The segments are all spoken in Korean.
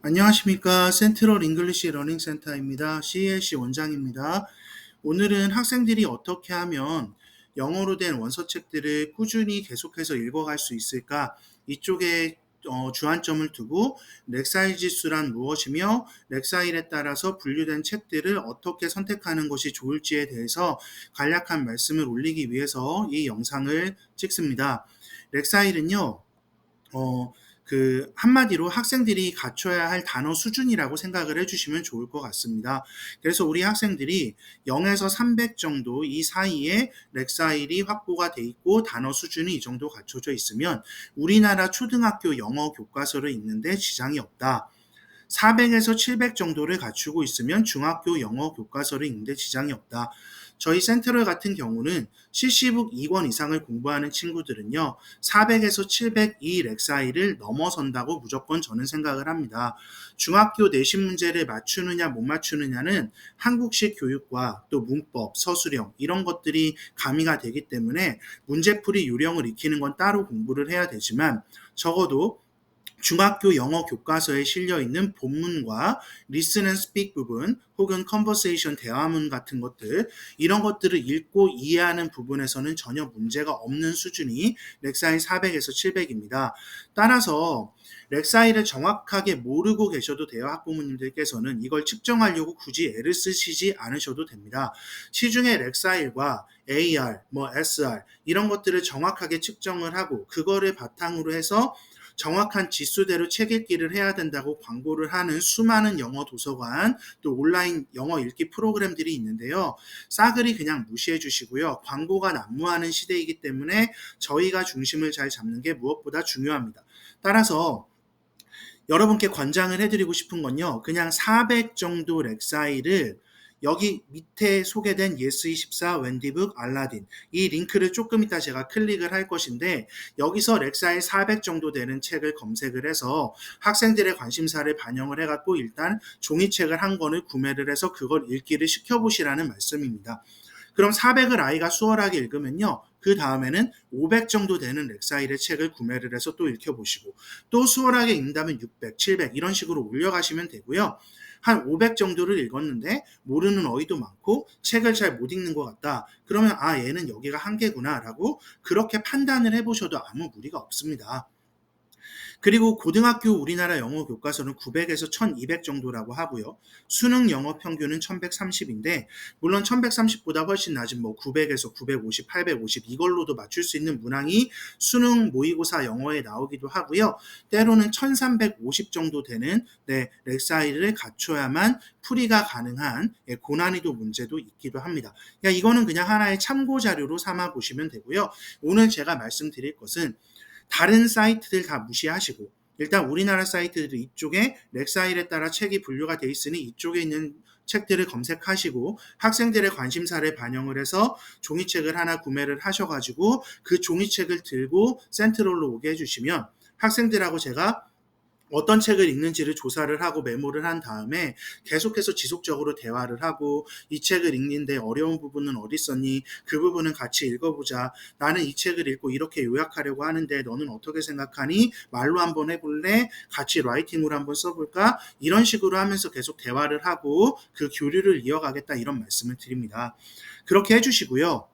안녕하십니까. 센트럴 잉글리시 러닝 센터입니다. CLC 원장입니다. 오늘은 학생들이 어떻게 하면 영어로 된 원서책들을 꾸준히 계속해서 읽어갈 수 있을까? 이쪽에 주안점을 두고 렉사일 지수란 무엇이며 렉사일에 따라서 분류된 책들을 어떻게 선택하는 것이 좋을지에 대해서 간략한 말씀을 올리기 위해서 이 영상을 찍습니다. 렉사일은요. 한마디로 학생들이 갖춰야 할 단어 수준이라고 생각을 해주시면 좋을 것 같습니다. 그래서 우리 학생들이 0에서 300 정도 이 사이에 렉사일이 확보가 돼 있고 단어 수준이 이 정도 갖춰져 있으면 우리나라 초등학교 영어 교과서를 읽는데 지장이 없다. 400에서 700 정도를 갖추고 있으면 중학교 영어 교과서를 읽는데 지장이 없다. 저희 센트럴 같은 경우는 CC북 2권 이상을 공부하는 친구들은요, 400에서 700 이 렉사일을 넘어선다고 무조건 저는 생각을 합니다. 중학교 내신 문제를 맞추느냐 못 맞추느냐는 한국식 교육과 또 문법, 서술형 이런 것들이 가미가 되기 때문에 문제풀이 요령을 익히는 건 따로 공부를 해야 되지만 적어도 중학교 영어 교과서에 실려 있는 본문과 listen and speak 부분 혹은 conversation 대화문 같은 것들 이런 것들을 읽고 이해하는 부분에서는 전혀 문제가 없는 수준이 렉사일 400에서 700입니다. 따라서 렉사일을 정확하게 모르고 계셔도 돼요. 학부모님들께서는 이걸 측정하려고 굳이 애를 쓰시지 않으셔도 됩니다. 시중에 렉사일과 AR, SR 이런 것들을 정확하게 측정을 하고 그거를 바탕으로 해서 정확한 지수대로 책 읽기를 해야 된다고 광고를 하는 수많은 영어 도서관 또 온라인 영어 읽기 프로그램들이 있는데요. 싸그리 그냥 무시해 주시고요. 광고가 난무하는 시대이기 때문에 저희가 중심을 잘 잡는 게 무엇보다 중요합니다. 따라서 여러분께 권장을 해드리고 싶은 건요. 그냥 400 정도 렉사일을 여기 밑에 소개된 예스24, 웬디북, 알라딘 이 링크를 조금 이따 제가 클릭을 할 것인데 여기서 렉사일 400 정도 되는 책을 검색을 해서 학생들의 관심사를 반영을 해갖고 일단 종이책을 한 권을 구매를 해서 그걸 읽기를 시켜보시라는 말씀입니다. 그럼 400을 아이가 수월하게 읽으면요. 그 다음에는 500 정도 되는 렉사일의 책을 구매를 해서 또 읽혀보시고 또 수월하게 읽는다면 600, 700 이런 식으로 올려가시면 되고요. 한 500 정도를 읽었는데 모르는 어휘도 많고 책을 잘 못 읽는 것 같다. 그러면 얘는 여기가 한계구나 라고 그렇게 판단을 해보셔도 아무 무리가 없습니다. 그리고 고등학교 우리나라 영어 교과서는 900에서 1200 정도라고 하고요. 수능 영어 평균은 1130인데 물론 1130보다 훨씬 낮은 900에서 950, 850 이걸로도 맞출 수 있는 문항이 수능 모의고사 영어에 나오기도 하고요. 때로는 1350 정도 되는 렉사일을 갖춰야만 풀이가 가능한 고난이도 문제도 있기도 합니다. 이거는 그냥 하나의 참고 자료로 삼아 보시면 되고요. 오늘 제가 말씀드릴 것은 다른 사이트들 다 무시하시고 일단 우리나라 사이트들 이쪽에 렉사일에 따라 책이 분류가 돼 있으니 이쪽에 있는 책들을 검색하시고 학생들의 관심사를 반영을 해서 종이책을 하나 구매를 하셔가지고 그 종이책을 들고 센트럴로 오게 해주시면 학생들하고 제가 어떤 책을 읽는지를 조사를 하고 메모를 한 다음에 계속해서 지속적으로 대화를 하고 이 책을 읽는데 어려운 부분은 어디 있었니? 그 부분은 같이 읽어보자. 나는 이 책을 읽고 이렇게 요약하려고 하는데 너는 어떻게 생각하니? 말로 한번 해볼래? 같이 라이팅으로 한번 써볼까? 이런 식으로 하면서 계속 대화를 하고 그 교류를 이어가겠다 이런 말씀을 드립니다. 그렇게 해주시고요.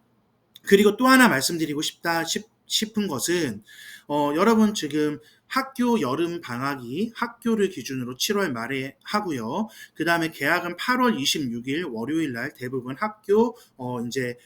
그리고 또 하나 말씀드리고 싶은 것은 여러분 지금 학교 여름 방학이 학교를 기준으로 7월 말에 하고요. 그 다음에 개학은 8월 26일 월요일 날 대부분 학교 이제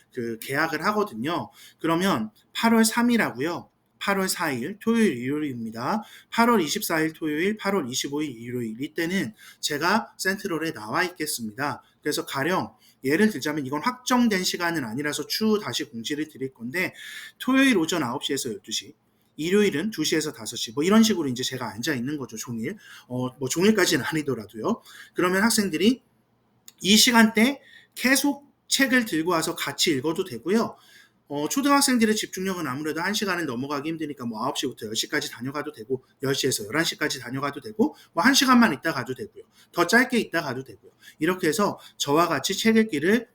개학을 하거든요. 그러면 8월 3일 하고요. 8월 4일 토요일 일요일입니다. 8월 24일 토요일, 8월 25일 일요일 이때는 제가 센트럴에 나와 있겠습니다. 그래서 가령 예를 들자면 이건 확정된 시간은 아니라서 추후 다시 공지를 드릴 건데 토요일 오전 9시에서 12시 일요일은 2시에서 5시 이런 식으로 이제 제가 앉아 있는 거죠. 종일 종일까지는 아니더라도요. 그러면 학생들이 이 시간대 계속 책을 들고 와서 같이 읽어도 되고요. 초등학생들의 집중력은 아무래도 1시간은 넘어가기 힘드니까 9시부터 10시까지 다녀가도 되고 10시에서 11시까지 다녀가도 되고 1시간만 있다 가도 되고요. 더 짧게 있다 가도 되고요. 이렇게 해서 저와 같이 책 읽기를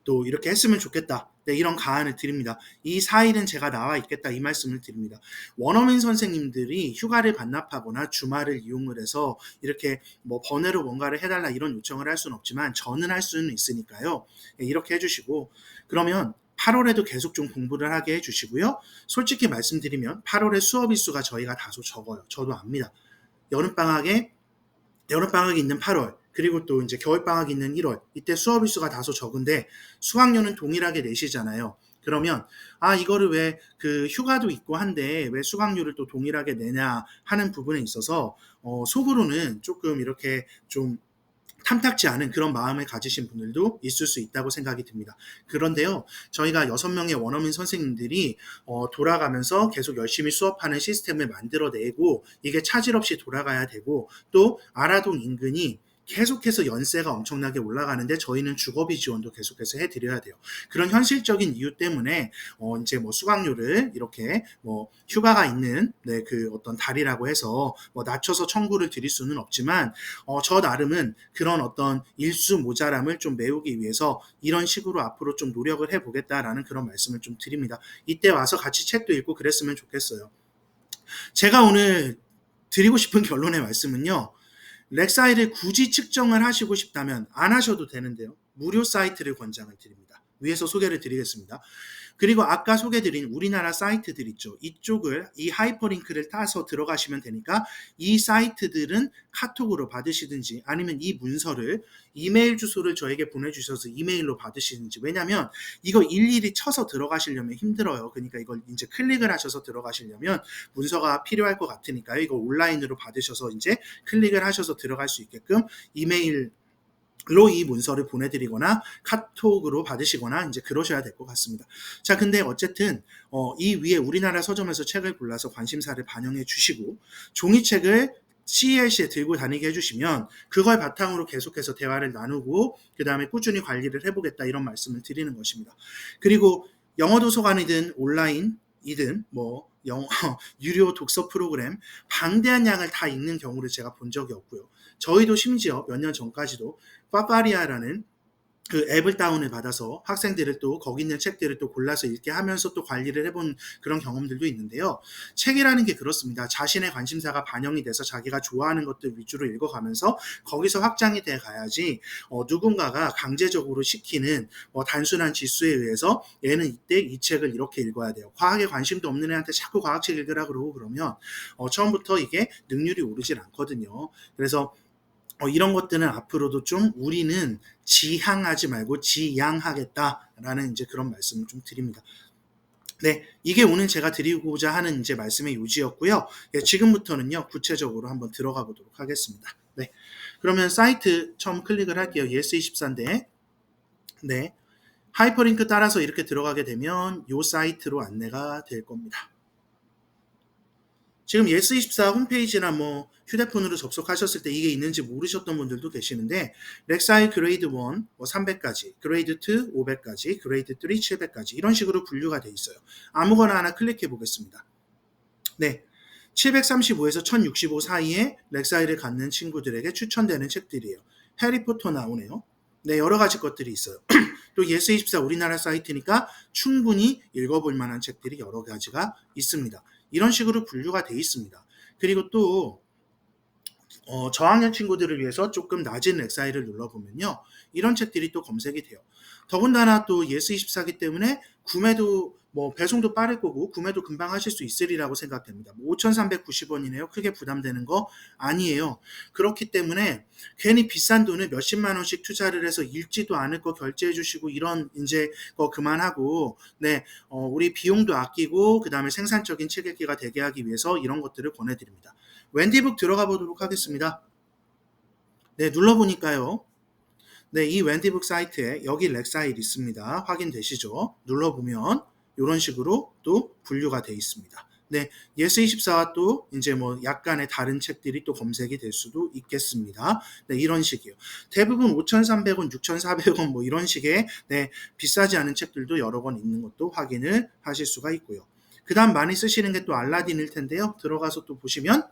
또 이렇게 했으면 좋겠다. 네, 이런 가안을 드립니다. 이 4일은 제가 나와 있겠다 이 말씀을 드립니다. 원어민 선생님들이 휴가를 반납하거나 주말을 이용을 해서 이렇게 뭐 번외로 뭔가를 해달라 이런 요청을 할 수는 없지만 저는 할 수는 있으니까요. 네, 이렇게 해주시고 그러면 8월에도 계속 좀 공부를 하게 해주시고요. 솔직히 말씀드리면 8월에 수업 일수가 저희가 다소 적어요. 저도 압니다. 여름방학이 있는 8월, 그리고 또 이제 겨울방학이 있는 1월, 이때 수업 일수가 다소 적은데 수강료는 동일하게 내시잖아요. 그러면 이거를 왜 그 휴가도 있고 한데 왜 수강료를 또 동일하게 내냐 하는 부분에 있어서 속으로는 조금 이렇게 좀 탐탁지 않은 그런 마음을 가지신 분들도 있을 수 있다고 생각이 듭니다. 그런데요, 저희가 6명의 원어민 선생님들이 돌아가면서 계속 열심히 수업하는 시스템을 만들어내고 이게 차질 없이 돌아가야 되고 또 아라동 인근이 계속해서 연세가 엄청나게 올라가는데 저희는 주거비 지원도 계속해서 해드려야 돼요. 그런 현실적인 이유 때문에 이제 뭐 수강료를 이렇게 뭐 휴가가 있는 그 어떤 달이라고 해서 뭐 낮춰서 청구를 드릴 수는 없지만 저 나름은 그런 어떤 일수 모자람을 좀 메우기 위해서 이런 식으로 앞으로 좀 노력을 해보겠다라는 그런 말씀을 좀 드립니다. 이때 와서 같이 책도 읽고 그랬으면 좋겠어요. 제가 오늘 드리고 싶은 결론의 말씀은요. 렉사이를 굳이 측정을 하시고 싶다면 안 하셔도 되는데요. 무료 사이트를 권장을 드립니다. 위에서 소개를 드리겠습니다. 그리고 아까 소개드린 우리나라 사이트들 있죠. 이쪽을 이 하이퍼링크를 따서 들어가시면 되니까 이 사이트들은 카톡으로 받으시든지 아니면 이 문서를 이메일 주소를 저에게 보내주셔서 이메일로 받으시든지 왜냐하면 이거 일일이 쳐서 들어가시려면 힘들어요. 그러니까 이걸 이제 클릭을 하셔서 들어가시려면 문서가 필요할 것 같으니까요. 이거 온라인으로 받으셔서 이제 클릭을 하셔서 들어갈 수 있게끔 이메일 로 이 문서를 보내드리거나 카톡으로 받으시거나 이제 그러셔야 될 것 같습니다. 자, 근데 어쨌든 이 위에 우리나라 서점에서 책을 골라서 관심사를 반영해 주시고 종이책을 CELC에 들고 다니게 해주시면 그걸 바탕으로 계속해서 대화를 나누고 그 다음에 꾸준히 관리를 해보겠다 이런 말씀을 드리는 것입니다. 그리고 영어 도서관이든 온라인이든 뭐 영어 유료 독서 프로그램 방대한 양을 다 읽는 경우를 제가 본 적이 없고요. 저희도 심지어 몇 년 전까지도 파파리아라는 그 앱을 다운을 받아서 학생들을 또 거기 있는 책들을 또 골라서 읽게 하면서 또 관리를 해본 그런 경험들도 있는데요. 책이라는 게 그렇습니다. 자신의 관심사가 반영이 돼서 자기가 좋아하는 것들 위주로 읽어가면서 거기서 확장이 돼 가야지 누군가가 강제적으로 시키는 단순한 지수에 의해서 얘는 이때 이 책을 이렇게 읽어야 돼요. 과학에 관심도 없는 애한테 자꾸 과학책 읽으라 그러고 그러면 처음부터 이게 능률이 오르질 않거든요. 그래서 이런 것들은 앞으로도 좀 우리는 지향하지 말고 지양하겠다라는 이제 그런 말씀을 좀 드립니다. 네, 이게 오늘 제가 드리고자 하는 이제 말씀의 요지였고요. 네, 지금부터는요, 구체적으로 한번 들어가 보도록 하겠습니다. 네, 그러면 사이트 처음 클릭을 할게요. 예스24인데, 네, 하이퍼링크 따라서 이렇게 들어가게 되면 이 사이트로 안내가 될 겁니다. 지금 예스24 홈페이지나 뭐 휴대폰으로 접속하셨을 때 이게 있는지 모르셨던 분들도 계시는데 렉사일 그레이드 1 300까지, 그레이드 2 500까지, 그레이드 3 700까지 이런 식으로 분류가 돼 있어요. 아무거나 하나 클릭해 보겠습니다. 네, 735에서 1065 사이에 렉사일을 갖는 친구들에게 추천되는 책들이에요. 해리포터 나오네요. 네, 여러 가지 것들이 있어요. 또 예스24 우리나라 사이트니까 충분히 읽어볼 만한 책들이 여러 가지가 있습니다. 이런 식으로 분류가 돼 있습니다. 그리고 또 저학년 친구들을 위해서 조금 낮은 렉사이를 눌러보면요. 이런 책들이 또 검색이 돼요. 더군다나 또 예스24기 때문에 구매도 배송도 빠를 거고 구매도 금방 하실 수 있으리라고 생각됩니다. 5,390원이네요. 크게 부담되는 거 아니에요. 그렇기 때문에 괜히 비싼 돈을 몇십만 원씩 투자를 해서 읽지도 않을 거 결제해 주시고 이런 이제 거 그만하고 우리 비용도 아끼고 그 다음에 생산적인 책 읽기가 되게 하기 위해서 이런 것들을 권해드립니다. 웬디북 들어가 보도록 하겠습니다. 네, 눌러보니까요. 네, 이 웬디북 사이트에 여기 렉사일 있습니다. 확인되시죠? 눌러보면 이런 식으로 또 분류가 되어 있습니다. 네, 예스24와 또 이제 약간의 다른 책들이 또 검색이 될 수도 있겠습니다. 네, 이런 식이에요. 대부분 5,300원, 6,400원 이런 식의 비싸지 않은 책들도 여러 권 있는 것도 확인을 하실 수가 있고요. 그 다음 많이 쓰시는 게 또 알라딘일 텐데요. 들어가서 또 보시면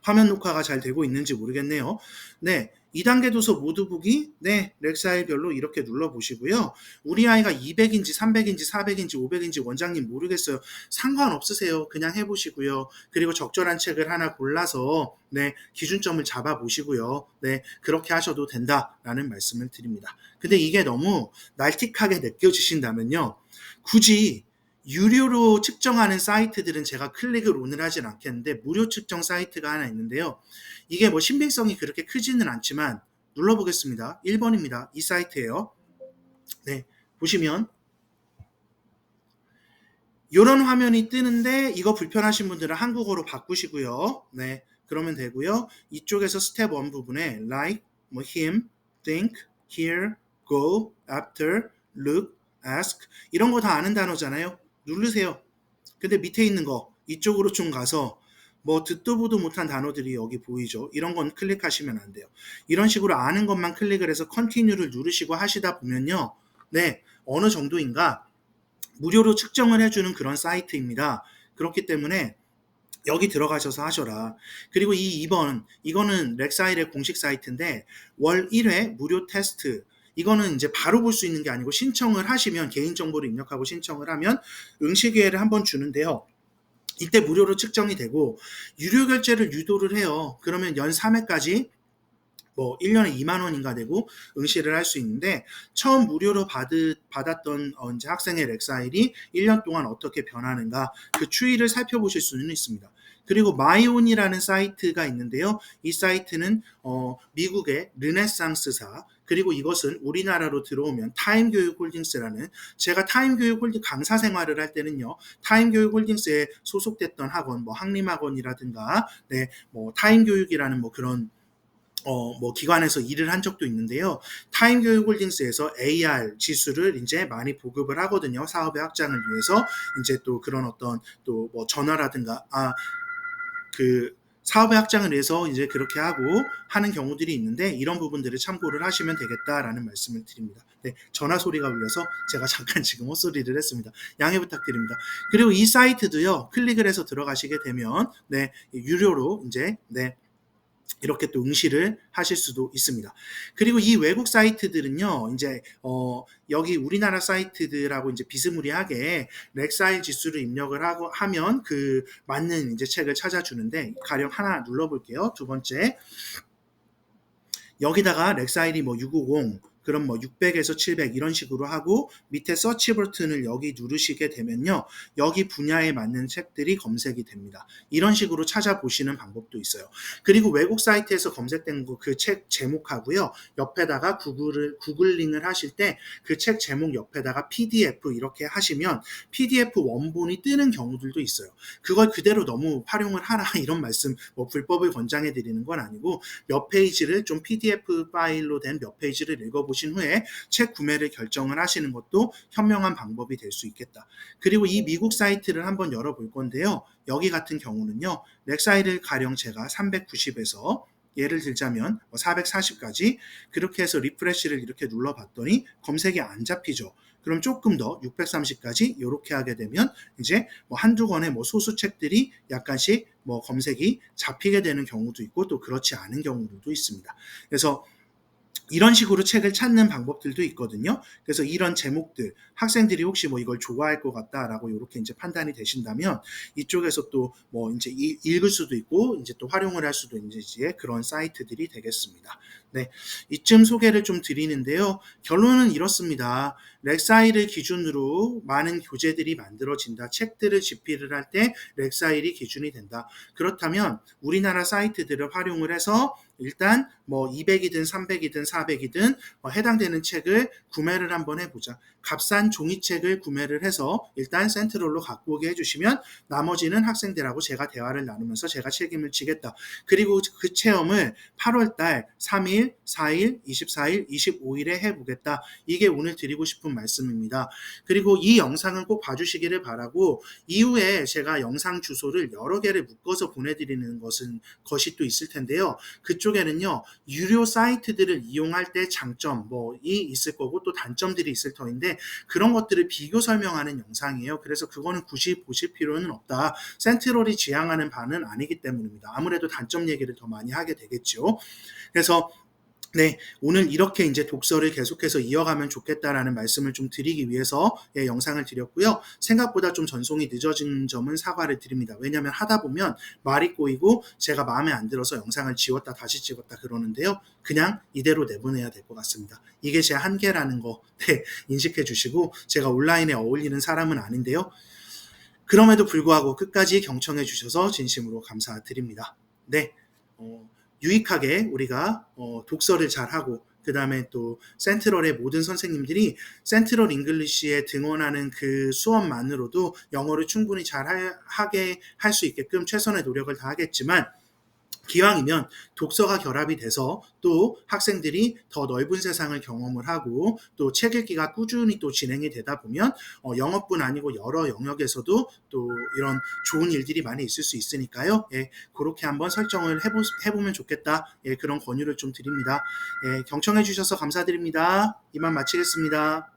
화면 녹화가 잘 되고 있는지 모르겠네요. 네, 2단계 도서 모두 보기, 네, 렉사일별로 이렇게 눌러보시고요. 우리 아이가 200인지 300인지 400인지 500인지 원장님 모르겠어요. 상관없으세요. 그냥 해보시고요. 그리고 적절한 책을 하나 골라서 네, 기준점을 잡아보시고요. 네, 그렇게 하셔도 된다라는 말씀을 드립니다. 근데 이게 너무 날틱하게 느껴지신다면요. 굳이 유료로 측정하는 사이트들은 제가 클릭을 오늘 하진 않겠는데 무료 측정 사이트가 하나 있는데요. 이게 뭐 신빙성이 그렇게 크지는 않지만 눌러보겠습니다. 1번입니다. 이 사이트예요. 네, 보시면 이런 화면이 뜨는데 이거 불편하신 분들은 한국어로 바꾸시고요. 네, 그러면 되고요. 이쪽에서 스텝 1 부분에 like, 뭐 him, think, hear, go, after, look, ask 이런 거 다 아는 단어잖아요. 누르세요. 근데 밑에 있는 거 이쪽으로 좀 가서 뭐 듣도 보도 못한 단어들이 여기 보이죠. 이런 건 클릭하시면 안 돼요. 이런 식으로 아는 것만 클릭을 해서 컨티뉴를 누르시고 하시다 보면요. 네, 어느 정도인가 무료로 측정을 해주는 그런 사이트입니다. 그렇기 때문에 여기 들어가셔서 하셔라. 그리고 이 2번, 이거는 렉사일의 공식 사이트인데 월 1회 무료 테스트. 이거는 이제 바로 볼 수 있는 게 아니고 신청을 하시면 개인정보를 입력하고 신청을 하면 응시 기회를 한번 주는데요. 이때 무료로 측정이 되고 유료 결제를 유도를 해요. 그러면 연 3회까지 뭐 1년에 2만 원인가 되고 응시를 할 수 있는데 처음 무료로 받았던 이제 학생의 렉사일이 1년 동안 어떻게 변하는가 그 추이를 살펴보실 수는 있습니다. 그리고 마이온이라는 사이트가 있는데요. 이 사이트는 미국의 르네상스사 그리고 이것은 우리나라로 들어오면 타임교육홀딩스라는 제가 타임교육홀딩 강사 생활을 할 때는요. 타임교육홀딩스에 소속됐던 학원 뭐 한림학원이라든가 네, 뭐 타임교육이라는 뭐 그런 뭐 기관에서 일을 한 적도 있는데요. 타임교육홀딩스에서 AR 지수를 이제 많이 보급을 하거든요. 사업의 확장을 위해서 이제 또 그런 어떤 또 뭐 전화라든가 그 사업의 확장을 위해서 이제 그렇게 하고 하는 경우들이 있는데 이런 부분들을 참고를 하시면 되겠다라는 말씀을 드립니다. 네, 전화 소리가 울려서 제가 잠깐 지금 헛소리를 했습니다. 양해 부탁드립니다. 그리고 이 사이트도요. 클릭을 해서 들어가시게 되면 네, 유료로 이제 네, 이렇게 또 응시를 하실 수도 있습니다. 그리고 이 외국 사이트들은요, 이제, 여기 우리나라 사이트들하고 이제 비스무리하게 렉사일 지수를 입력을 하면 그 맞는 이제 책을 찾아주는데, 가령 하나 눌러볼게요. 두 번째. 여기다가 렉사일이 뭐 650, 그럼 뭐 600에서 700 이런 식으로 하고 밑에 서치 버튼을 여기 누르시게 되면요. 여기 분야에 맞는 책들이 검색이 됩니다. 이런 식으로 찾아보시는 방법도 있어요. 그리고 외국 사이트에서 검색된 그 책 제목하고요. 옆에다가 구글링을 하실 때 그 책 제목 옆에다가 PDF 이렇게 하시면 PDF 원본이 뜨는 경우들도 있어요. 그걸 그대로 너무 활용을 하라 이런 말씀 뭐 불법을 권장해 드리는 건 아니고 몇 페이지를 좀 PDF 파일로 된 몇 페이지를 읽어보신 후에 책 구매를 결정을 하시는 것도 현명한 방법이 될 수 있겠다. 그리고 이 미국 사이트를 한번 열어볼 건데요. 여기 같은 경우는요. 렉사일을 가령 제가 390에서 예를 들자면 440까지 그렇게 해서 리프레시를 이렇게 눌러봤더니 검색이 안 잡히죠. 그럼 조금 더 630까지 이렇게 하게 되면 이제 뭐 한두 권의 뭐 소수 책들이 약간씩 뭐 검색이 잡히게 되는 경우도 있고 또 그렇지 않은 경우도 있습니다. 그래서 이런 식으로 책을 찾는 방법들도 있거든요. 그래서 이런 제목들, 학생들이 혹시 뭐 이걸 좋아할 것 같다라고 이렇게 이제 판단이 되신다면 이쪽에서 또 뭐 이제 읽을 수도 있고 이제 또 활용을 할 수도 있는 이제 그런 사이트들이 되겠습니다. 네. 이쯤 소개를 좀 드리는데요. 결론은 이렇습니다. 렉사일을 기준으로 많은 교재들이 만들어진다. 책들을 집필을 할 때 렉사일이 기준이 된다. 그렇다면 우리나라 사이트들을 활용을 해서 일단 뭐 200이든 300이든 400이든 해당되는 책을 구매를 한번 해보자. 값싼 종이책을 구매를 해서 일단 센트럴로 갖고 오게 해주시면 나머지는 학생들하고 제가 대화를 나누면서 제가 책임을 지겠다. 그리고 그 체험을 8월달 3일, 4일, 24일, 25일에 해보겠다. 이게 오늘 드리고 싶은 말씀입니다. 그리고 이 영상은 꼭 봐주시기를 바라고 이후에 제가 영상 주소를 여러 개를 묶어서 보내드리는 것이 또 있을 텐데요. 그쪽에는요. 유료 사이트들을 이용할 때 장점 이 있을 거고 또 단점들이 있을 터인데 그런 것들을 비교 설명하는 영상이에요. 그래서 그거는 굳이 보실 필요는 없다. 센트럴이 지향하는 바는 아니기 때문입니다. 아무래도 단점 얘기를 더 많이 하게 되겠죠. 그래서 네, 오늘 이렇게 이제 독서를 계속해서 이어가면 좋겠다라는 말씀을 좀 드리기 위해서 영상을 드렸고요. 생각보다 좀 전송이 늦어진 점은 사과를 드립니다. 왜냐하면 하다 보면 말이 꼬이고 제가 마음에 안 들어서 영상을 지웠다 다시 찍었다 그러는데요. 그냥 이대로 내보내야 될 것 같습니다. 이게 제 한계라는 거 인식해 주시고, 제가 온라인에 어울리는 사람은 아닌데요. 그럼에도 불구하고 끝까지 경청해 주셔서 진심으로 감사드립니다. 네, 유익하게 우리가 독서를 잘하고, 그 다음에 또 센트럴의 모든 선생님들이 센트럴 잉글리시에 등원하는 그 수업만으로도 영어를 충분히 하게 할 수 있게끔 최선의 노력을 다하겠지만, 기왕이면 독서가 결합이 돼서 또 학생들이 더 넓은 세상을 경험을 하고 또 책 읽기가 꾸준히 또 진행이 되다 보면 영어뿐 아니고 여러 영역에서도 또 이런 좋은 일들이 많이 있을 수 있으니까요. 예, 그렇게 한번 설정을 해보면 좋겠다. 예, 그런 권유를 좀 드립니다. 예, 경청해 주셔서 감사드립니다. 이만 마치겠습니다.